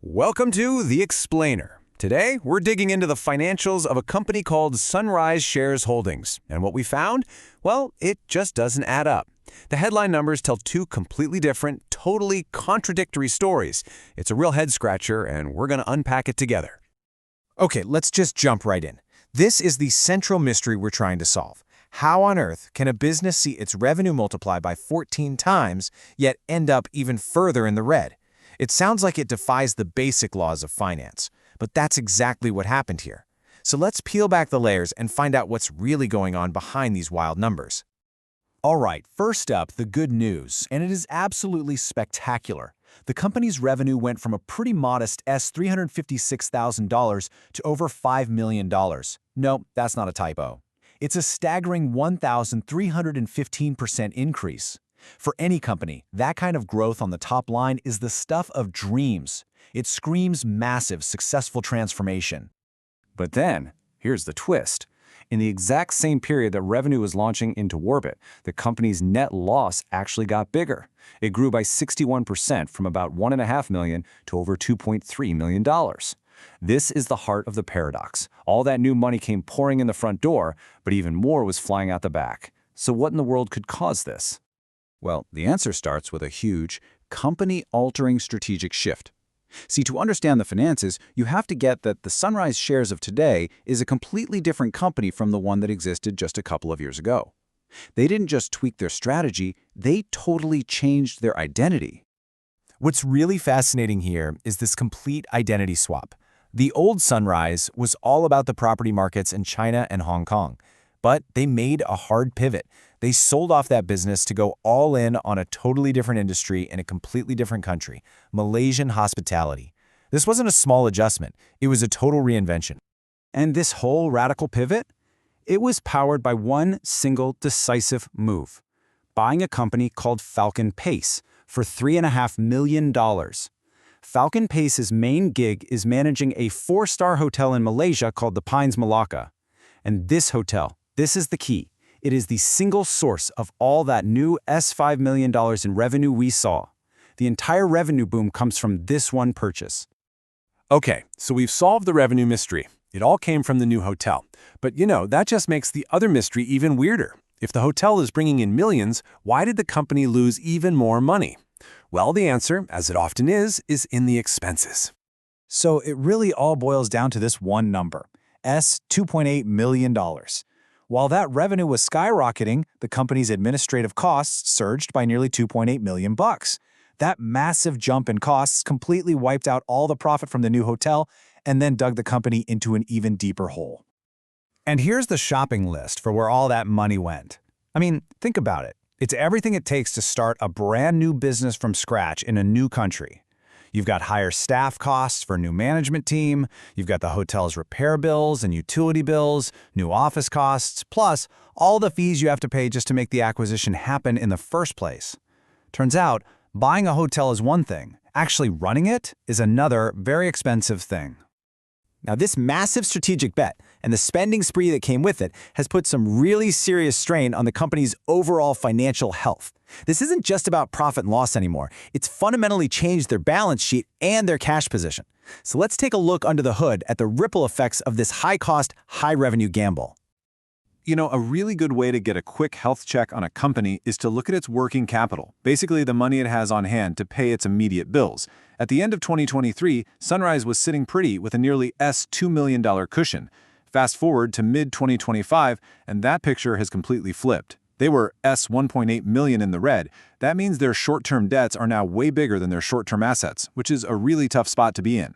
Welcome to The Explainer. Today, we're digging into the financials of a company called Sunrise Shares Holdings. And what we found? Well, it just doesn't add up. The headline numbers tell two completely different, totally contradictory stories. It's a real head-scratcher, and we're going to unpack it together. Okay, let's just jump right in. This is the central mystery we're trying to solve. How on earth can a business see its revenue multiply by 14 times, yet end up even further in the red? It sounds like it defies the basic laws of finance, but that's exactly what happened here. So let's peel back the layers and find out what's really going on behind these wild numbers. All right, first up, the good news, and it is absolutely spectacular. The company's revenue went from a pretty modest $356,000 to over $5 million. No, that's not a typo. It's a staggering 1,315% increase. For any company, that kind of growth on the top line is the stuff of dreams. It screams massive, successful transformation. But then, here's the twist. In the exact same period that revenue was launching into orbit, the company's net loss actually got bigger. It grew by 61% from about $1.5 million to over $2.3 million. This is the heart of the paradox. All that new money came pouring in the front door, but even more was flying out the back. So what in the world could cause this? Well, the answer starts with a huge, company-altering strategic shift. See, to understand the finances, you have to get that the Sunrise Shares of today is a completely different company from the one that existed just a couple of years ago. They didn't just tweak their strategy, they totally changed their identity. What's really fascinating here is this complete identity swap. The old Sunrise was all about the property markets in China and Hong Kong, but they made a hard pivot. They sold off that business to go all in on a totally different industry in a completely different country, Malaysian hospitality. This wasn't a small adjustment, it was a total reinvention. And this whole radical pivot? It was powered by one single decisive move: buying a company called Falcon Pace for $3.5 million. Falcon Pace's main gig is managing a 4-star hotel in Malaysia called the Pines Malacca. And this hotel, this is the key. It is the single source of all that new $5 million in revenue we saw. The entire revenue boom comes from this one purchase. Okay, so we've solved the revenue mystery. It all came from the new hotel. But that just makes the other mystery even weirder. If the hotel is bringing in millions, why did the company lose even more money? Well, the answer, as it often is in the expenses. So it really all boils down to this one number, $2.8 million. While that revenue was skyrocketing, the company's administrative costs surged by nearly $2.8 million. That massive jump in costs completely wiped out all the profit from the new hotel and then dug the company into an even deeper hole. And here's the shopping list for where all that money went. I mean, think about it. It's everything it takes to start a brand new business from scratch in a new country. You've got higher staff costs for a new management team, you've got the hotel's repair bills and utility bills, new office costs, plus all the fees you have to pay just to make the acquisition happen in the first place. Turns out, buying a hotel is one thing, actually running it is another very expensive thing. Now, this massive strategic bet and the spending spree that came with it has put some really serious strain on the company's overall financial health. This isn't just about profit and loss anymore. It's fundamentally changed their balance sheet and their cash position. So let's take a look under the hood at the ripple effects of this high-cost, high-revenue gamble. A really good way to get a quick health check on a company is to look at its working capital, basically the money it has on hand to pay its immediate bills. At the end of 2023, Sunrise was sitting pretty with a nearly $2 million cushion. Fast forward to mid-2025, and that picture has completely flipped. They were $1.8 million in the red. That means their short-term debts are now way bigger than their short-term assets, which is a really tough spot to be in.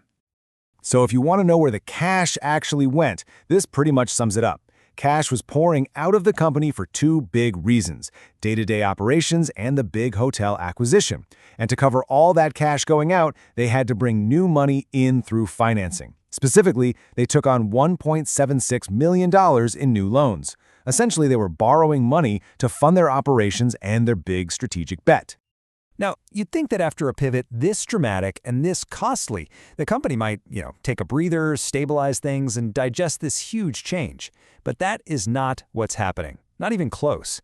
So if you want to know where the cash actually went, this pretty much sums it up. Cash was pouring out of the company for two big reasons: day-to-day operations and the big hotel acquisition. And to cover all that cash going out, they had to bring new money in through financing. Specifically, they took on $1.76 million in new loans. Essentially, they were borrowing money to fund their operations and their big strategic bet. Now, you'd think that after a pivot this dramatic and this costly, the company might, take a breather, stabilize things, and digest this huge change. But that is not what's happening. Not even close.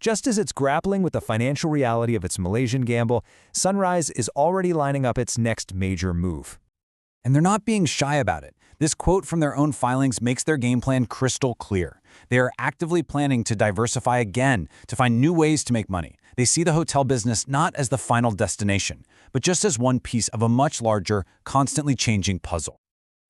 Just as it's grappling with the financial reality of its Malaysian gamble, Sunrise is already lining up its next major move. And they're not being shy about it. This quote from their own filings makes their game plan crystal clear. They are actively planning to diversify again, to find new ways to make money. They see the hotel business not as the final destination, but just as one piece of a much larger, constantly changing puzzle.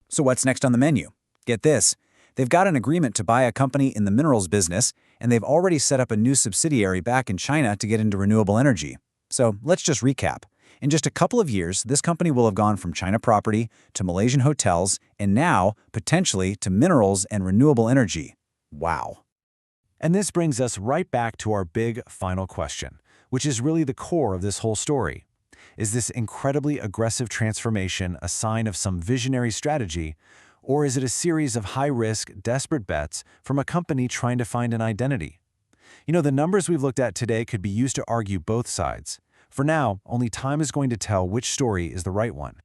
So what's next on the menu? Get this. They've got an agreement to buy a company in the minerals business, and they've already set up a new subsidiary back in China to get into renewable energy. So let's just recap. In just a couple of years, this company will have gone from China property to Malaysian hotels, and now, potentially, to minerals and renewable energy. Wow. And this brings us right back to our big final question, which is really the core of this whole story. Is this incredibly aggressive transformation a sign of some visionary strategy, or is it a series of high-risk, desperate bets from a company trying to find an identity? You know, the numbers we've looked at today could be used to argue both sides. For now, only time is going to tell which story is the right one.